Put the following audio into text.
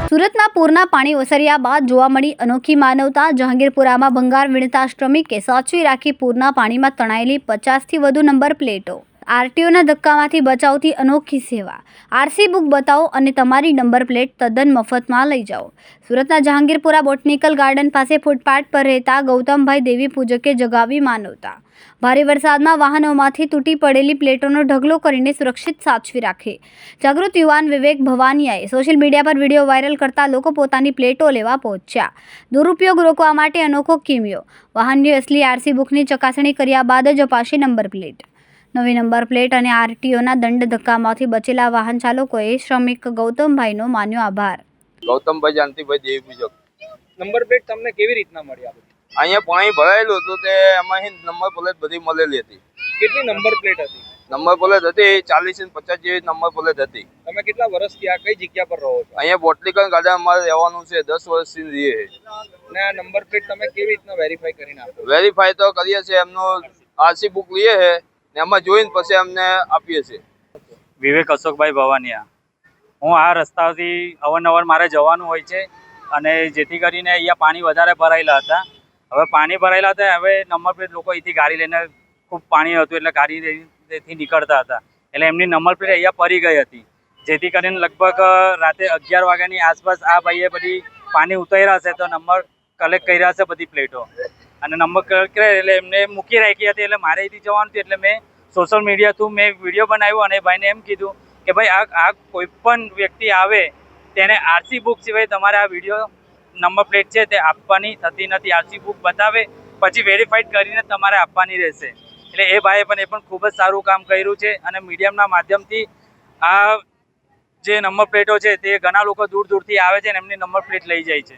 સુરતમાં પૂરના પાણી ઓસર્યા બાદ જોવા મળી અનોખી માનવતા। જહાંગીરપુરામાં ભંગાર વીણતા શ્રમિકે સાચવી રાખી પૂરના પાણીમાં તણાયેલી 50થી વધુ નંબર પ્લેટો। આરટીઓના ધક્કામાંથી બચાવતી અનોખી સેવા। આરસી બુક બતાવો અને તમારી નંબર પ્લેટ તદ્દન મફતમાં લઈ જાઓ। સુરતના જહાંગીરપુરા બોટનિકલ ગાર્ડન પાસે ફૂટપાથ પર રહેતા ગૌતમભાઈ દેવી પૂજકે જગાવી માનવતા। ભારે વરસાદમાં વાહનોમાંથી તૂટી પડેલી પ્લેટોનો ઢગલો કરીને સુરક્ષિત સાચવી રાખી। જાગૃત યુવાન વિવેક ભવાનિયાએ સોશિયલ મીડિયા પર વિડીયો વાયરલ કરતા લોકો પોતાની પ્લેટો લેવા પહોંચ્યા। દુરુપયોગ રોકવા માટે અનોખો કિમિયો। વાહનની અસલી આરસી બુકની ચકાસણી કર્યા બાદ જ અપાશે નંબર પ્લેટ। નવી નંબર પ્લેટ અને આરટીઓના દંડ ધક્કામાંથી બચેલા વાહન ચાલકોએ શ્રમિક ગૌતમભાઈનો માન્યો આભાર। ગૌતમભાઈ જાનતીભાઈ દેવી પૂજક। નંબર પ્લેટ તમને કેવી રીતના મળી? અહીંયા પાણી ભરાયેલું હતું તે એમાં નંબર પ્લેટ બધી મળેલી હતી। કેટલી નંબર પ્લેટ હતી? નંબર પ્લેટ હતી 40 થી 50 જેવી નંબર પ્લેટ હતી। તમે કેટલા વર્ષથી આ કઈ જગ્યા પર રહો છો? અહીંયા બોટનિકલ ગાર્ડન અમારે રહેવાનું છે, 10 વર્ષથી રહીએ છે। ને આ નંબર પ્લેટ તમે કેવી રીતના વેરીફાઈ કરીને આપો? વેરીફાઈ તો કરીએ છીએ, એમનો આરસી બુક લઈએ છે ને એમાં જોઈને પછી અમને આપીએ છીએ। વિવેક અશોકભાઈ ભવાનિયા। હું આ રસ્તાથી અવારનવાર મારે જવાનું હોય છે અને જેથી કરીને અહીંયા પાણી વધારે ભરાયેલા હતા। હવે પાણી ભરાયેલા હતા, હવે નંબર પ્લેટ લોકો અહીંથી ગાડી લઈને ખૂબ પાણી હતું એટલે ગાડીથી નીકળતા હતા એટલે એમની નંબર પ્લેટ અહીંયા પડી ગઈ હતી, જેથી કરીને લગભગ રાતે 11 વાગ્યાની આસપાસ આ ભાઈએ બધી પાણી ઉતાર્યા હશે તો નંબર કલેક્ટ કર્યા હશે બધી પ્લેટો અને નંબર કલેક્ટ કર્યા એટલે એમને મૂકી રાખી હતી એટલે મારે અહીંથી જવાનું હતું એટલે મેં સોશિયલ મીડિયા થ્રુ મેં વિડીયો બનાવ્યો અને ભાઈને એમ કીધું કે ભાઈ આ કોઈ પણ વ્યક્તિ આવે તેને આરસી બુક સિવાય તમારે આ વિડીયો નંબર પ્લેટ છે તે આપવાની થતી નથી। આરસી બુક બતાવે પછી વેરીફાઈડ કરીને તમારે આપવાની રહેશે। એટલે એ ભાઈએ પણ ખૂબ જ સારું કામ કર્યું છે અને મીડિયમના માધ્યમથી આ જે નંબર પ્લેટો છે તે ઘણા લોકો દૂર દૂરથી આવે છે અને એમની નંબર પ્લેટ લઈ જાય છે।